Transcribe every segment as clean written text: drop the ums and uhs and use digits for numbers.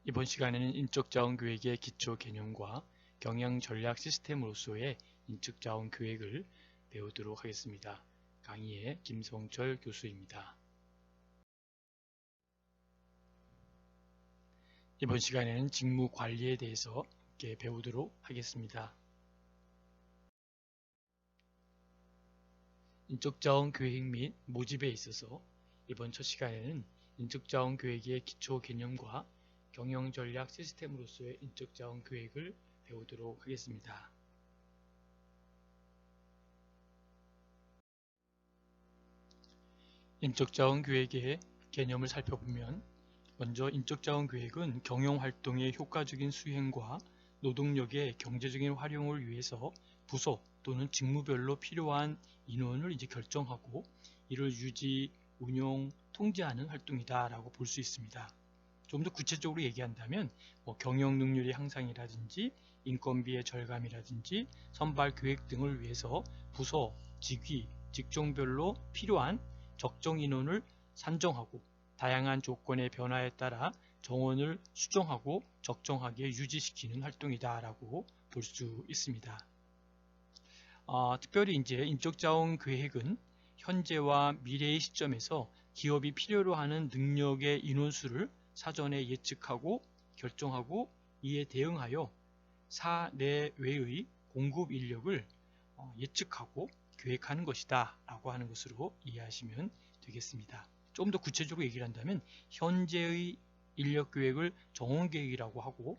이번 시간에는 인적자원계획의 기초 개념과 경영 전략 시스템으로서의 인적자원계획을 배우도록 하겠습니다. 강의의 김성철 교수입니다. 이번 시간에는 직무 관리에 대해서 함께 배우도록 하겠습니다. 인적자원계획 및 모집에 있어서 이번 첫 시간에는 인적자원계획의 기초 개념과 경영전략 시스템으로서의 인적자원계획을 배우도록 하겠습니다. 인적자원계획의 개념을 살펴보면 먼저 인적자원계획은 경영활동의 효과적인 수행과 노동력의 경제적인 활용을 위해서 부서 또는 직무별로 필요한 인원을 결정하고 이를 유지, 운용, 통제하는 활동이다 라고 볼 수 있습니다. 좀 더 구체적으로 얘기한다면 경영 능률의 향상이라든지 인건비의 절감이라든지 선발 계획 등을 위해서 부서, 직위, 직종별로 필요한 적정 인원을 산정하고 다양한 조건의 변화에 따라 정원을 수정하고 적정하게 유지시키는 활동이다 라고 볼 수 있습니다. 특별히 인적자원 계획은 현재와 미래의 시점에서 기업이 필요로 하는 능력의 인원수를 사전에 예측하고 결정하고 이에 대응하여 사내외의 공급 인력을 예측하고 계획하는 것이다 라고 하는 것으로 이해하시면 되겠습니다. 좀 더 구체적으로 얘기를 한다면 현재의 인력 계획을 정원 계획이라고 하고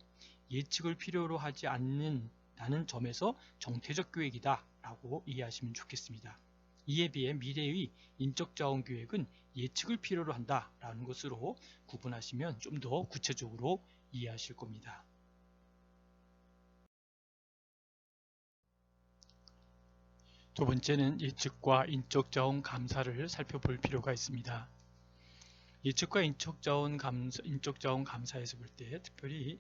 예측을 필요로 하지 않는다는 점에서 정태적 계획이다 라고 이해하시면 좋겠습니다. 이에 비해 미래의 인적자원 계획은 예측을 필요로 한다라는 것으로 구분하시면 좀 더 구체적으로 이해하실 겁니다. 두 번째는 예측과 인적자원 감사를 살펴볼 필요가 있습니다. 예측과 인적자원 감사에서 볼 때 특별히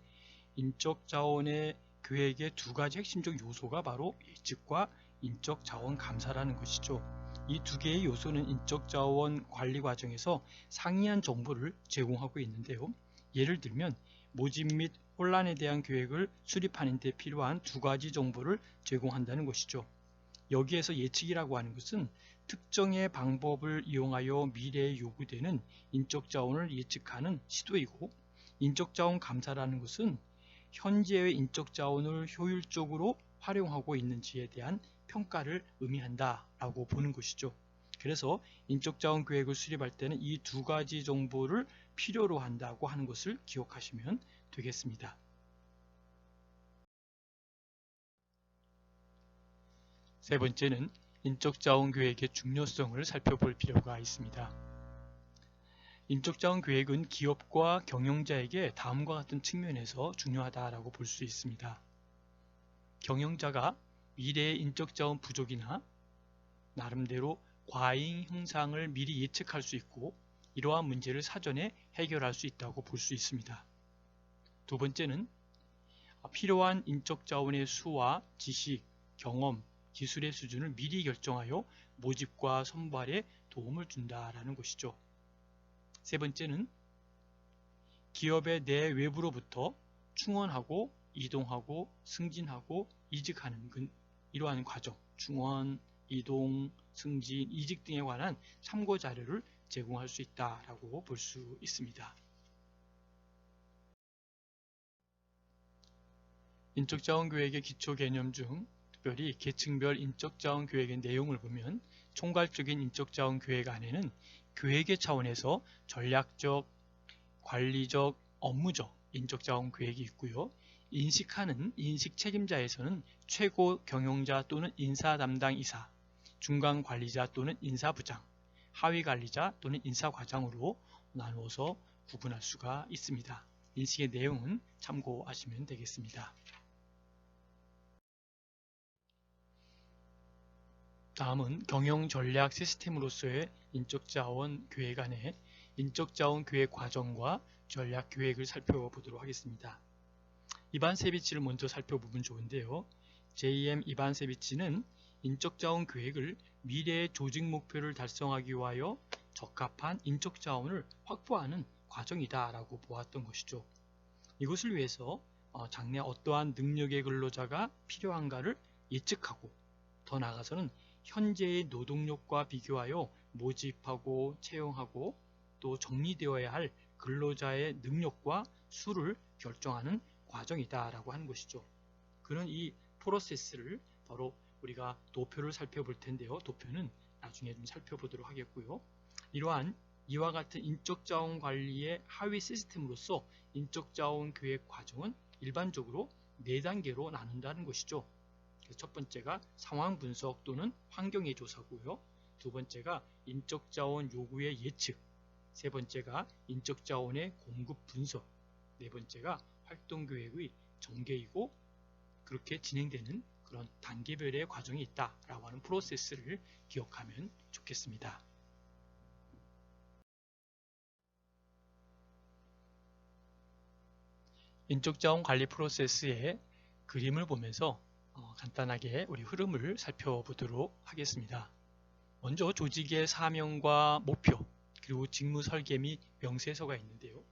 인적자원의 계획의 두 가지 핵심적 요소가 바로 예측과 인적자원 감사라는 것이죠. 이 두 개의 요소는 인적자원 관리 과정에서 상이한 정보를 제공하고 있는데요. 예를 들면 모집 및 혼란에 대한 계획을 수립하는 데 필요한 두 가지 정보를 제공한다는 것이죠. 여기에서 예측이라고 하는 것은 특정의 방법을 이용하여 미래에 요구되는 인적자원을 예측하는 시도이고 인적자원 감사라는 것은 현재의 인적자원을 효율적으로 활용하고 있는지에 대한 평가를 의미한다라고 보는 것이죠. 그래서 인적자원 계획을 수립할 때는 이 두 가지 정보를 필요로 한다고 하는 것을 기억하시면 되겠습니다. 세 번째는 인적자원 계획의 중요성을 살펴볼 필요가 있습니다. 인적자원 계획은 기업과 경영자에게 다음과 같은 측면에서 중요하다고 볼 수 있습니다. 경영자가 미래의 인적자원 부족이나 나름대로 과잉 형상을 미리 예측할 수 있고 이러한 문제를 사전에 해결할 수 있다고 볼 수 있습니다. 두 번째는 필요한 인적자원의 수와 지식, 경험, 기술의 수준을 미리 결정하여 모집과 선발에 도움을 준다라는 것이죠. 세 번째는 기업의 내외부로부터 충원하고 이동하고 승진하고 이직하는 이러한 과정, 충원, 이동, 승진, 이직 등에 관한 참고 자료를 제공할 수 있다라고 볼 수 있습니다. 인적자원 계획의 기초 개념 중 특별히 계층별 인적자원 계획의 내용을 보면 총괄적인 인적자원 계획 안에는 계획의 차원에서 전략적, 관리적, 업무적 인적자원 계획이 있고요. 인식하는 인식 책임자에서는 최고 경영자 또는 인사 담당 이사, 중간 관리자 또는 인사부장, 하위 관리자 또는 인사과장으로 나누어서 구분할 수가 있습니다. 인식의 내용은 참고하시면 되겠습니다. 다음은 경영전략 시스템으로서의 인적자원 계획 안에 인적자원 계획 과정과 전략 계획을 살펴보도록 하겠습니다. 입안 세비치를 먼저 살펴보면 좋은데요. JM 입안 세비치는 인적자원 계획을 미래의 조직 목표를 달성하기 위하여 적합한 인적자원을 확보하는 과정이다 라고 보았던 것이죠. 이것을 위해서 장래 어떠한 능력의 근로자가 필요한가를 예측하고 더 나아가서는 현재의 노동력과 비교하여 모집하고 채용하고 또 정리되어야 할 근로자의 능력과 수를 결정하는 과정이다 라고 하는 것이죠. 그런 이 프로세스를 바로 우리가 도표를 살펴볼 텐데요. 도표는 나중에 좀 살펴보도록 하겠고요. 이러한 이와 같은 인적자원 관리의 하위 시스템으로서 인적자원 계획 과정은 일반적으로 4단계로 나눈다는 것이죠. 첫 번째가 상황 분석 또는 환경의 조사고요. 두 번째가 인적자원 요구의 예측, 세 번째가 인적자원의 공급 분석, 네 번째가 활동계획의 전개이고 그렇게 진행되는 그런 단계별의 과정이 있다라고 하는 프로세스를 기억하면 좋겠습니다. 인적자원 관리 프로세스의 그림을 보면서 간단하게 우리 흐름을 살펴보도록 하겠습니다. 먼저 조직의 사명과 목표, 그리고 직무 설계 및 명세서가 있는데요.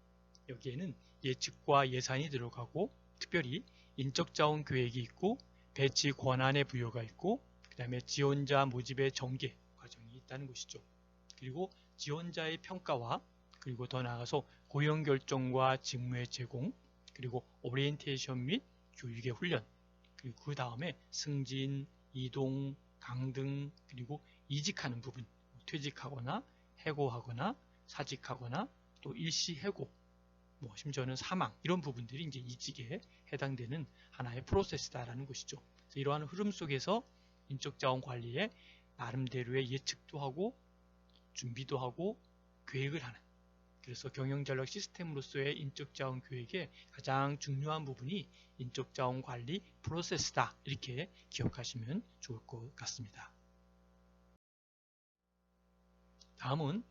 여기에는 예측과 예산이 들어가고 특별히 인적자원 계획이 있고 배치 권한의 부여가 있고 그 다음에 지원자 모집의 전개 과정이 있다는 것이죠. 그리고 지원자의 평가와 그리고 더 나아가서 고용 결정과 직무의 제공 그리고 오리엔테이션 및 교육의 훈련 그리고 그 다음에 승진, 이동, 강등 그리고 이직하는 부분 퇴직하거나 해고하거나 사직하거나 또 일시 해고 심지어는 사망 이런 부분들이 이제 이직에 해당되는 하나의 프로세스다라는 것이죠. 그래서 이러한 흐름 속에서 인적자원 관리에 나름대로의 예측도 하고 준비도 하고 계획을 하는 그래서 경영전략 시스템으로서의 인적자원 계획의 가장 중요한 부분이 인적자원 관리 프로세스다 이렇게 기억하시면 좋을 것 같습니다. 다음은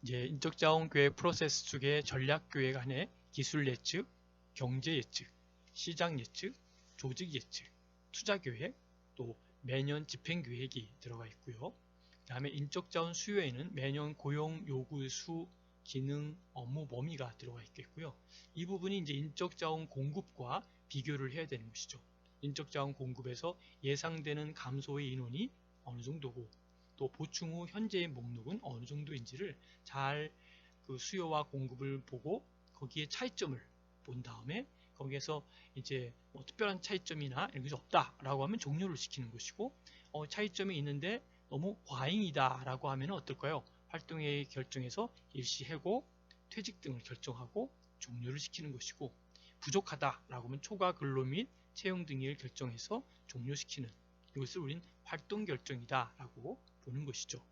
이제 인적자원 계획 프로세스 중에 전략 계획 안에 기술 예측, 경제 예측, 시장 예측, 조직 예측, 투자 계획, 또 매년 집행 계획이 들어가 있고요. 그 다음에 인적자원 수요에는 매년 고용 요구 수, 기능, 업무 범위가 들어가 있겠고요. 이 부분이 이제 인적자원 공급과 비교를 해야 되는 것이죠. 인적자원 공급에서 예상되는 감소의 인원이 어느 정도고 또 보충 후 현재의 목록은 어느 정도인지를 잘 그 수요와 공급을 보고 거기에 차이점을 본 다음에 거기에서 이제 특별한 차이점이나 이런 것이 없다라고 하면 종료를 시키는 것이고 차이점이 있는데 너무 과잉이다 라고 하면 어떨까요? 활동의 결정에서 일시 해고, 퇴직 등을 결정하고 종료를 시키는 것이고 부족하다라고 하면 초과 근로 및 채용 등을 결정해서 종료시키는 이것을 우리는 활동 결정이다 라고 보는 것이죠.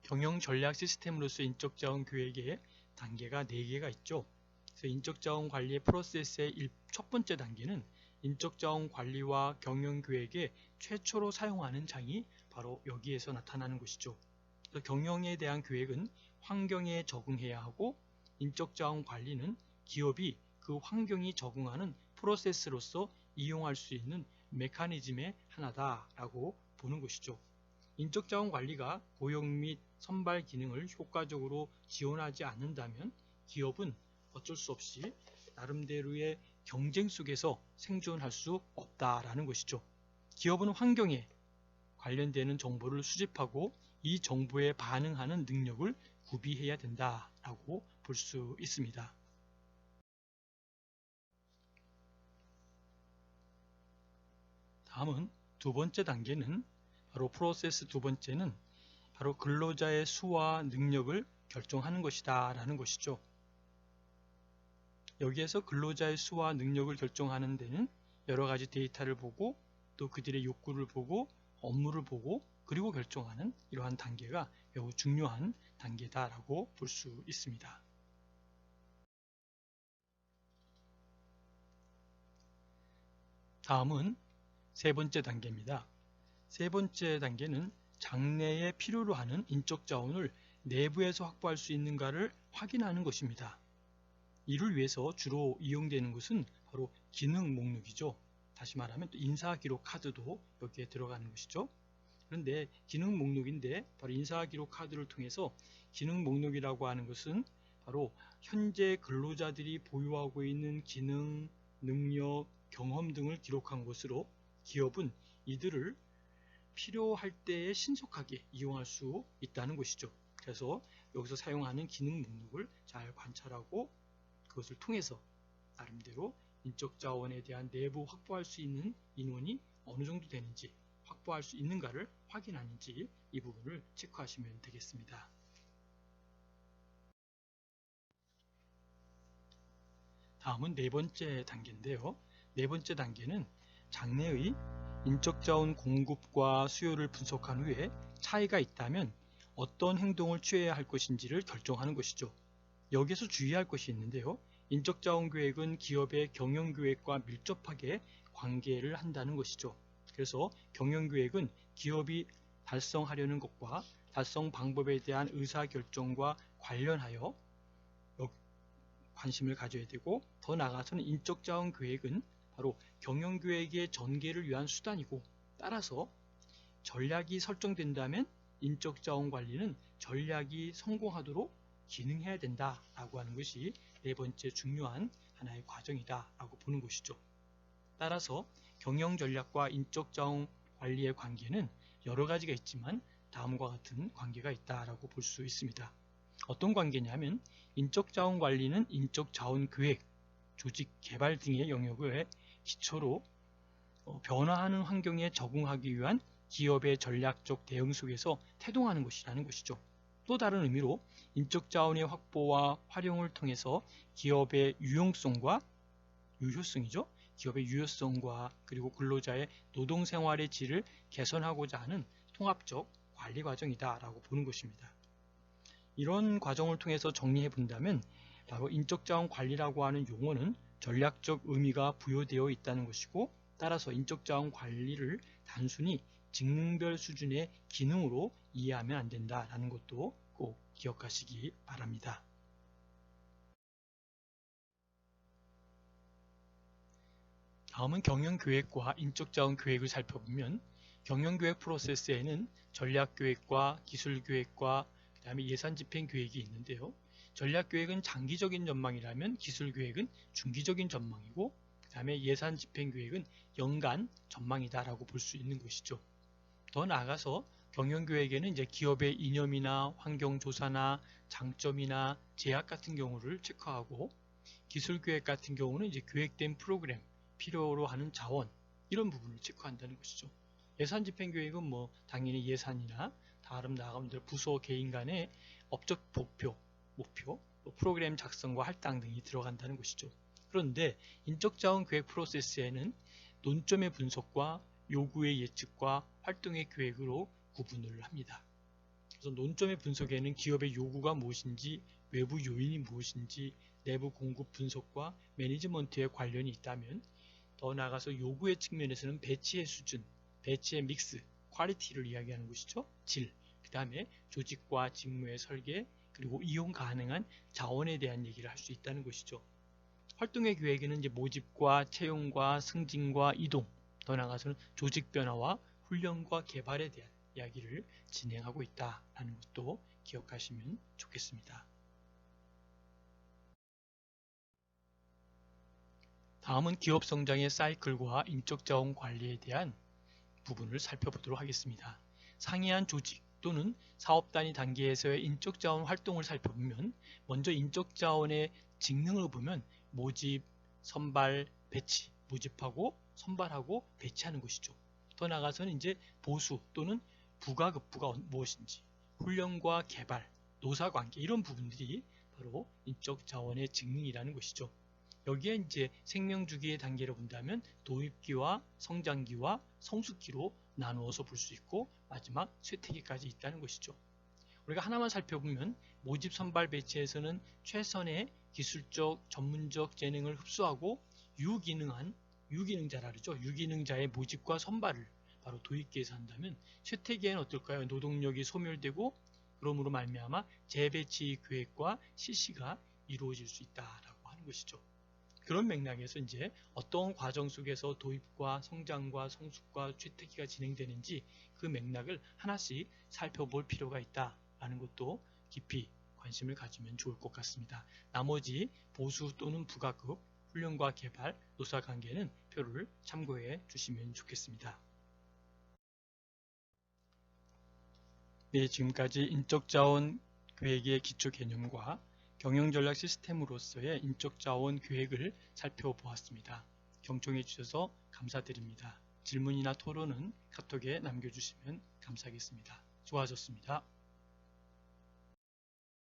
경영 전략 시스템으로서 인적자원 계획의 단계가 4개가 있죠. 그래서 인적자원 관리의 프로세스의 첫 번째 단계는 인적자원 관리와 경영 계획에 최초로 사용하는 장이 바로 여기에서 나타나는 것이죠. 그래서 경영에 대한 계획은 환경에 적응해야 하고 인적자원 관리는 기업이 그 환경이 적응하는 프로세스로서 이용할 수 있는 메커니즘의 하나다라고 보는 것이죠. 인적자원 관리가 고용 및 선발 기능을 효과적으로 지원하지 않는다면 기업은 어쩔 수 없이 나름대로의 경쟁 속에서 생존할 수 없다라는 것이죠. 기업은 환경에 관련되는 정보를 수집하고 이 정보에 반응하는 능력을 구비해야 된다라고 볼 수 있습니다. 다음은 두 번째 단계는 바로 프로세스 두 번째는 바로 근로자의 수와 능력을 결정하는 것이다 라는 것이죠. 여기에서 근로자의 수와 능력을 결정하는 데는 여러 가지 데이터를 보고 또 그들의 욕구를 보고 업무를 보고 그리고 결정하는 이러한 단계가 매우 중요한 단계다라고 볼 수 있습니다. 다음은 세 번째 단계입니다. 세 번째 단계는 장래에 필요로 하는 인적 자원을 내부에서 확보할 수 있는가를 확인하는 것입니다. 이를 위해서 주로 이용되는 것은 바로 기능 목록이죠. 다시 말하면 또 인사기록 카드도 여기에 들어가는 것이죠. 그런데 기능 목록인데 바로 인사기록 카드를 통해서 기능 목록이라고 하는 것은 바로 현재 근로자들이 보유하고 있는 기능, 능력, 경험 등을 기록한 것으로 기업은 이들을 필요할 때에 신속하게 이용할 수 있다는 것이죠. 그래서 여기서 사용하는 기능 목록을 잘 관찰하고 그것을 통해서 나름대로 인적 자원에 대한 내부 확보할 수 있는 인원이 어느 정도 되는지 확보할 수 있는가를 확인하는지 이 부분을 체크하시면 되겠습니다. 다음은 네 번째 단계인데요. 네 번째 단계는 장래의 인적 자원 공급과 수요를 분석한 후에 차이가 있다면 어떤 행동을 취해야 할 것인지를 결정하는 것이죠. 여기서 주의할 것이 있는데요. 인적 자원 계획은 기업의 경영 계획과 밀접하게 관계를 한다는 것이죠. 그래서 경영 계획은 기업이 달성하려는 것과 달성 방법에 대한 의사결정과 관련하여 관심을 가져야 되고, 더 나아가서는 인적 자원 계획은 바로 경영 계획의 전개를 위한 수단이고, 따라서 전략이 설정된다면 인적 자원 관리는 전략이 성공하도록 기능해야 된다라고 하는 것이 네 번째 중요한 하나의 과정이다라고 보는 것이죠. 따라서 경영 전략과 인적 자원 관리의 관계는 여러 가지가 있지만 다음과 같은 관계가 있다라고 볼 수 있습니다. 어떤 관계냐면 인적 자원 관리는 인적 자원 계획, 조직 개발 등의 영역을 기초로 변화하는 환경에 적응하기 위한 기업의 전략적 대응 속에서 태동하는 것이라는 것이죠. 또 다른 의미로 인적 자원의 확보와 활용을 통해서 기업의 유용성과 유효성이죠. 기업의 유효성과 그리고 근로자의 노동 생활의 질을 개선하고자 하는 통합적 관리 과정이다라고 보는 것입니다. 이런 과정을 통해서 정리해 본다면 바로 인적 자원 관리라고 하는 용어는 전략적 의미가 부여되어 있다는 것이고, 따라서 인적 자원 관리를 단순히 직능별 수준의 기능으로 이해하면 안 된다라는 것도 꼭 기억하시기 바랍니다. 다음은 경영계획과 인적자원 계획을 살펴보면 경영계획 프로세스에는 전략계획과 기술계획과 그 다음에 예산집행계획이 있는데요. 전략계획은 장기적인 전망이라면 기술계획은 중기적인 전망이고, 그 다음에 예산집행계획은 연간 전망이다라고 볼 수 있는 것이죠. 더 나아가서 경영계획에는 이제 기업의 이념이나 환경조사나 장점이나 제약 같은 경우를 체크하고, 기술계획 같은 경우는 이제 계획된 프로그램, 필요로 하는 자원, 이런 부분을 체크한다는 것이죠. 예산집행계획은 뭐 당연히 예산이나 다른 나아가면 부서 개인 간의 업적 목표, 프로그램 작성과 할당 등이 들어간다는 것이죠. 그런데 인적자원 계획 프로세스에는 논점의 분석과 요구의 예측과 활동의 계획으로 구분을 합니다. 그래서 논점의 분석에는 기업의 요구가 무엇인지, 외부 요인이 무엇인지, 내부 공급 분석과 매니지먼트에 관련이 있다면, 더 나아가서 요구의 측면에서는 배치의 수준, 배치의 믹스, 퀄리티를 이야기하는 것이죠. 질, 그 다음에 조직과 직무의 설계, 그리고 이용 가능한 자원에 대한 얘기를 할 수 있다는 것이죠. 활동의 계획에는 이제 모집과 채용과 승진과 이동, 더 나아가서는 조직 변화와 훈련과 개발에 대한 이야기를 진행하고 있다는 것도 기억하시면 좋겠습니다. 다음은 기업 성장의 사이클과 인적 자원 관리에 대한 부분을 살펴보도록 하겠습니다. 상이한 조직 또는 사업 단위 단계에서의 인적 자원 활동을 살펴보면, 먼저 인적 자원의 직능을 보면 모집, 선발, 배치, 모집하고 선발하고 배치하는 것이죠. 더 나아가서는 이제 보수 또는 부가급부가 무엇인지, 훈련과 개발, 노사관계, 이런 부분들이 바로 인적 자원의 직능이라는 것이죠. 여기에 이제 생명주기의 단계로 본다면 도입기와 성장기와 성숙기로 나누어서 볼 수 있고, 마지막 쇠퇴기까지 있다는 것이죠. 우리가 하나만 살펴보면 모집 선발 배치에서는 최선의 기술적 전문적 재능을 흡수하고 유기능자라 그러죠. 유기능자의 모집과 선발을 바로 도입기에서 한다면, 쇠퇴기에는 어떨까요? 노동력이 소멸되고 그러므로 말미암아 재배치 계획과 실시가 이루어질 수 있다라고 하는 것이죠. 그런 맥락에서 이제 어떤 과정 속에서 도입과 성장과 성숙과 쇠퇴기가 진행되는지 그 그 맥락을 하나씩 살펴볼 필요가 있다라는 것도 깊이 관심을 가지면 좋을 것 같습니다. 나머지 보수 또는 부가급, 훈련과 개발, 노사관계는 표를 참고해 주시면 좋겠습니다. 네, 지금까지 인적자원 계획의 기초 개념과 경영전략 시스템으로서의 인적자원 계획을 살펴보았습니다. 경청해 주셔서 감사드립니다. 질문이나 토론은 카톡에 남겨주시면 감사하겠습니다. 수고하셨습니다.